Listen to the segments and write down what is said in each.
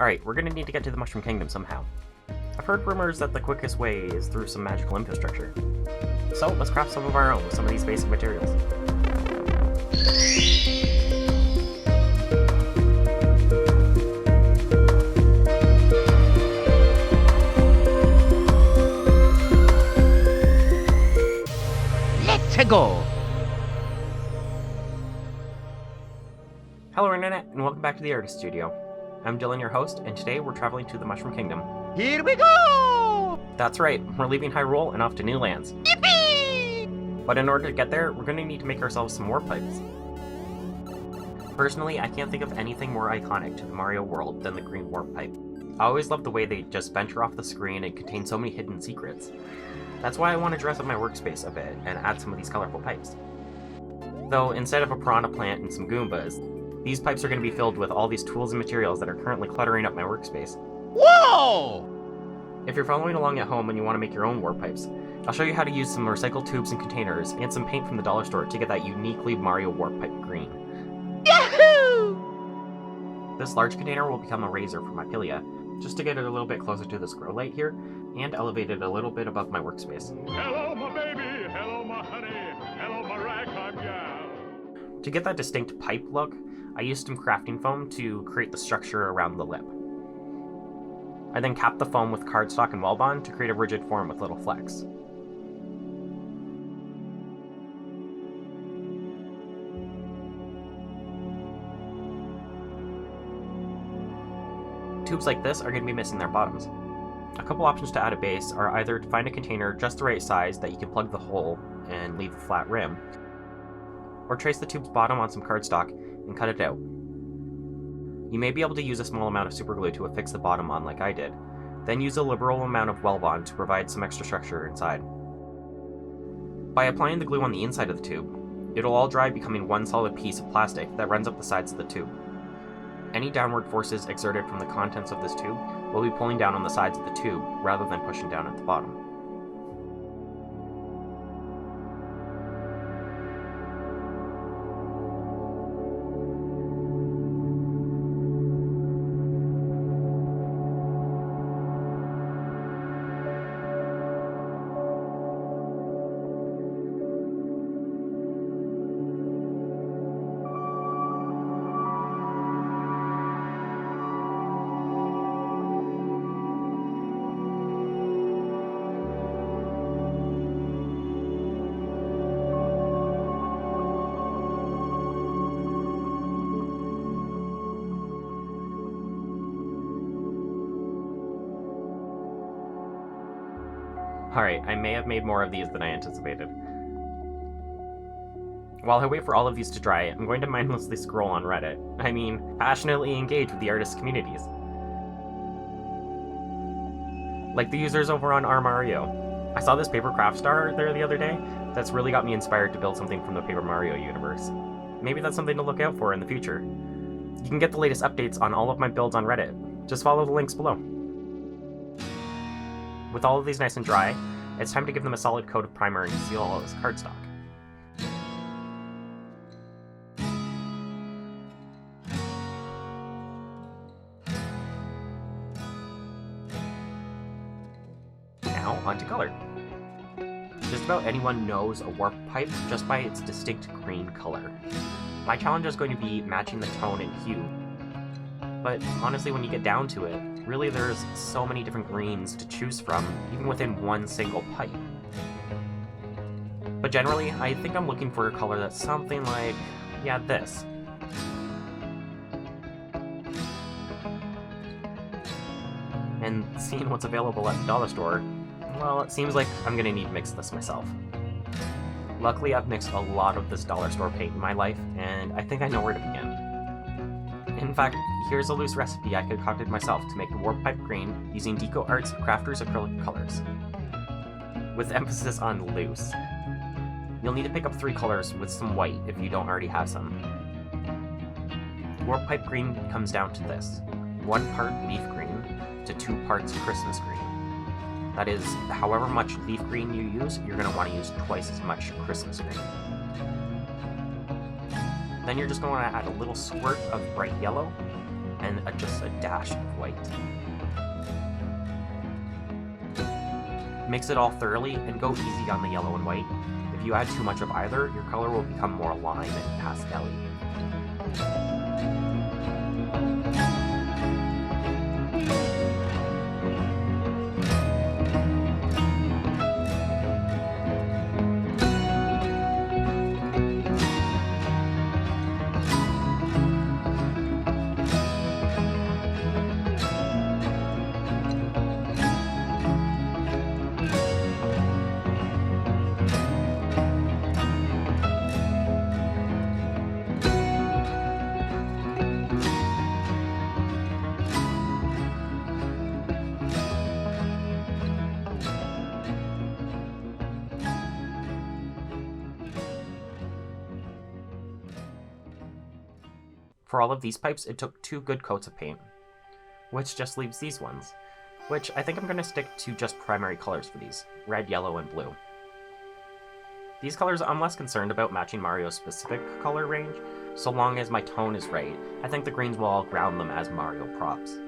Alright, we're gonna need to get to the Mushroom Kingdom somehow. I've heard rumors that the quickest way is through some magical infrastructure. So, let's craft some of our own with some of these basic materials. Let's go! Hello Internet, and welcome back to the Artist Studio. I'm Dylan, your host, and today we're traveling to the Mushroom Kingdom. Here we go! That's right, we're leaving Hyrule and off to new lands. Yippee! But in order to get there, we're going to need to make ourselves some warp pipes. Personally, I can't think of anything more iconic to the Mario world than the green warp pipe. I always love the way they just venture off the screen and contain so many hidden secrets. That's why I want to dress up my workspace a bit and add some of these colorful pipes. Though, instead of a piranha plant and some Goombas, these pipes are going to be filled with all these tools and materials that are currently cluttering up my workspace. Whoa! If you're following along at home and you want to make your own warp pipes, I'll show you how to use some recycled tubes and containers and some paint from the dollar store to get that uniquely Mario warp pipe green. Yahoo! This large container will become a razor for my Pilia, just to get it a little bit closer to this grow light here, and elevate it a little bit above my workspace. Hello, my baby. Hello, my honey. Hello, my ragtime gal. To get that distinct pipe look, I used some crafting foam to create the structure around the lip. I then capped the foam with cardstock and Wellbond to create a rigid form with little flecks. Tubes like this are going to be missing their bottoms. A couple options to add a base are either to find a container just the right size that you can plug the hole and leave a flat rim, or trace the tube's bottom on some cardstock and cut it out. You may be able to use a small amount of superglue to affix the bottom on like I did, then use a liberal amount of Wellbond to provide some extra structure inside. By applying the glue on the inside of the tube, it'll all dry, becoming one solid piece of plastic that runs up the sides of the tube. Any downward forces exerted from the contents of this tube will be pulling down on the sides of the tube rather than pushing down at the bottom. Alright, I may have made more of these than I anticipated. While I wait for all of these to dry, I'm going to mindlessly scroll on Reddit. I mean, passionately engage with the artist communities. Like the users over on rMario. I saw this paper craft star there the other day that's really got me inspired to build something from the Paper Mario universe. Maybe that's something to look out for in the future. You can get the latest updates on all of my builds on Reddit. Just follow the links below. With all of these nice and dry, it's time to give them a solid coat of primer and seal all of this cardstock. Now, onto color. Just about anyone knows a warp pipe just by its distinct green color. My challenge is going to be matching the tone and hue. But honestly, when you get down to it, really there's so many different greens to choose from, even within one single pipe. But generally, I think I'm looking for a color that's something like, yeah, this. And seeing what's available at the dollar store, well, it seems like I'm gonna need to mix this myself. Luckily, I've mixed a lot of this dollar store paint in my life, and I think I know where to begin. In fact, here's a loose recipe I concocted myself to make the warp pipe green using Deco Art's Crafter's acrylic colors. With emphasis on loose. You'll need to pick up 3 colors with some white if you don't already have some. Warp pipe green comes down to this: 1 part leaf green to 2 parts Christmas green. That is, however much leaf green you use, you're going to want to use twice as much Christmas green. Then you're just going to add a little squirt of bright yellow, and just a dash of white. Mix it all thoroughly and go easy on the yellow and white. If you add too much of either, your color will become more lime and pastel-y. For all of these pipes, it took 2 good coats of paint, which just leaves these ones, which I think I'm going to stick to just primary colors for these, red, yellow, and blue. These colors I'm less concerned about matching Mario's specific color range, so long as my tone is right. I think the greens will all ground them as Mario props.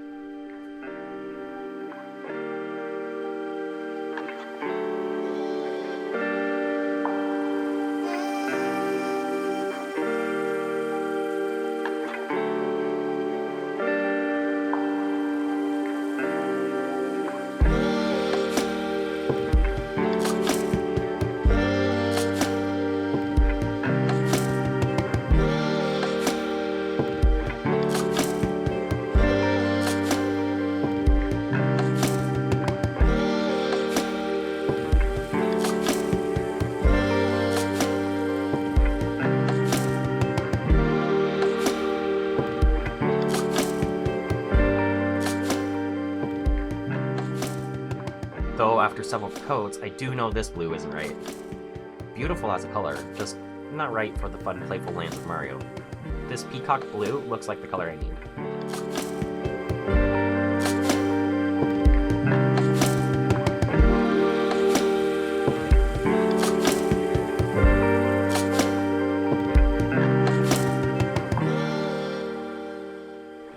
Though after several coats, I do know this blue isn't right. Beautiful as a color, just not right for the fun, playful lands of Mario. This peacock blue looks like the color I need.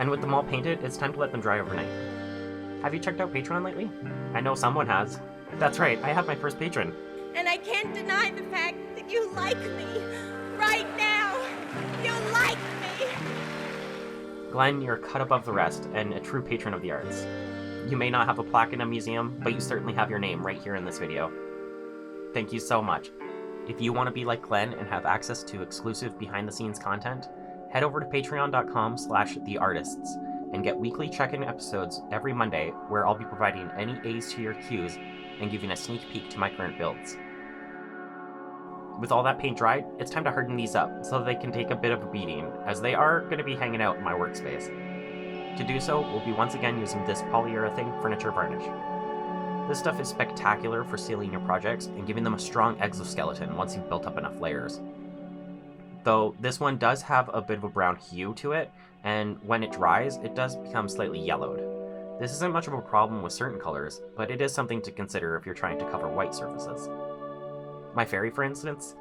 And with them all painted, it's time to let them dry overnight. Have you checked out Patron lately? I know someone has. That's right, I have my first patron. And I can't deny the fact that you like me. Right now. You like me. Glenn, you're cut above the rest, and a true patron of the arts. You may not have a plaque in a museum, but you certainly have your name right here in this video. Thank you so much. If you want to be like Glenn and have access to exclusive behind-the-scenes content, head over to patreon.com/theartists and get weekly check-in episodes every Monday where I'll be providing any A's to your Q's and giving a sneak peek to my current builds. With all that paint dried, it's time to harden these up so they can take a bit of a beating, as they are going to be hanging out in my workspace. To do so, we'll be once again using this polyurethane furniture varnish. This stuff is spectacular for sealing your projects and giving them a strong exoskeleton once you've built up enough layers. Though this one does have a bit of a brown hue to it, and when it dries, it does become slightly yellowed. This isn't much of a problem with certain colors, but it is something to consider if you're trying to cover white surfaces. My fairy, for instance,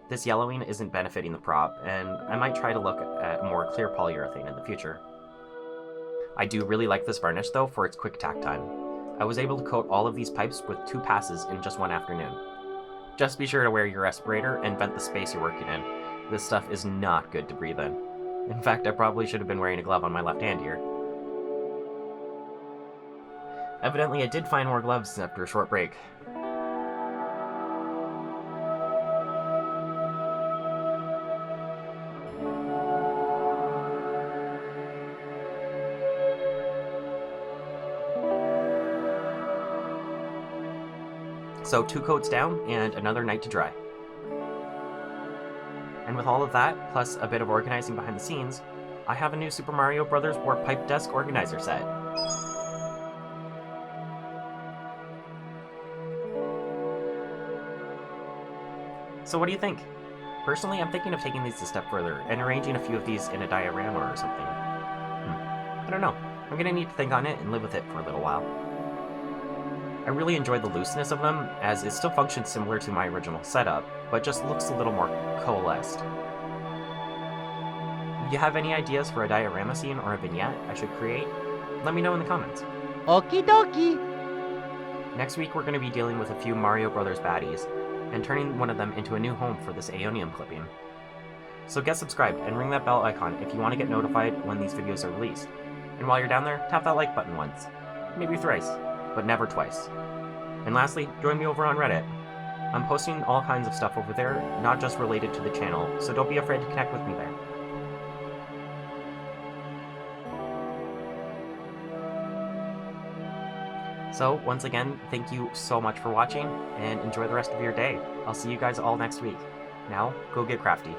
this yellowing isn't benefiting the prop, and I might try to look at more clear polyurethane in the future. I do really like this varnish though for its quick tack time. I was able to coat all of these pipes with 2 passes in just one afternoon. Just be sure to wear your respirator and vent the space you're working in. This stuff is not good to breathe in. In fact, I probably should have been wearing a glove on my left hand here. Evidently, I did find more gloves after a short break. So 2 coats down and another night to dry. And with all of that, plus a bit of organizing behind the scenes, I have a new Super Mario Bros. Warp Pipe Desk Organizer set. So what do you think? Personally, I'm thinking of taking these a step further and arranging a few of these in a diorama or something. I don't know. I'm gonna need to think on it and live with it for a little while. I really enjoy the looseness of them, as it still functions similar to my original setup, but just looks a little more coalesced. you have any ideas for a diorama scene or a vignette I should create? Let me know in the comments. Okie dokie. Next week we're going to be dealing with a few Mario Brothers baddies, and turning one of them into a new home for this Aeonium clipping. So get subscribed and ring that bell icon if you want to get notified when these videos are released. And while you're down there, tap that like button once, maybe thrice, but never twice. And lastly, join me over on Reddit. I'm posting all kinds of stuff over there, not just related to the channel, so don't be afraid to connect with me there. So, once again, thank you so much for watching, and enjoy the rest of your day. I'll see you guys all next week. Now, go get crafty.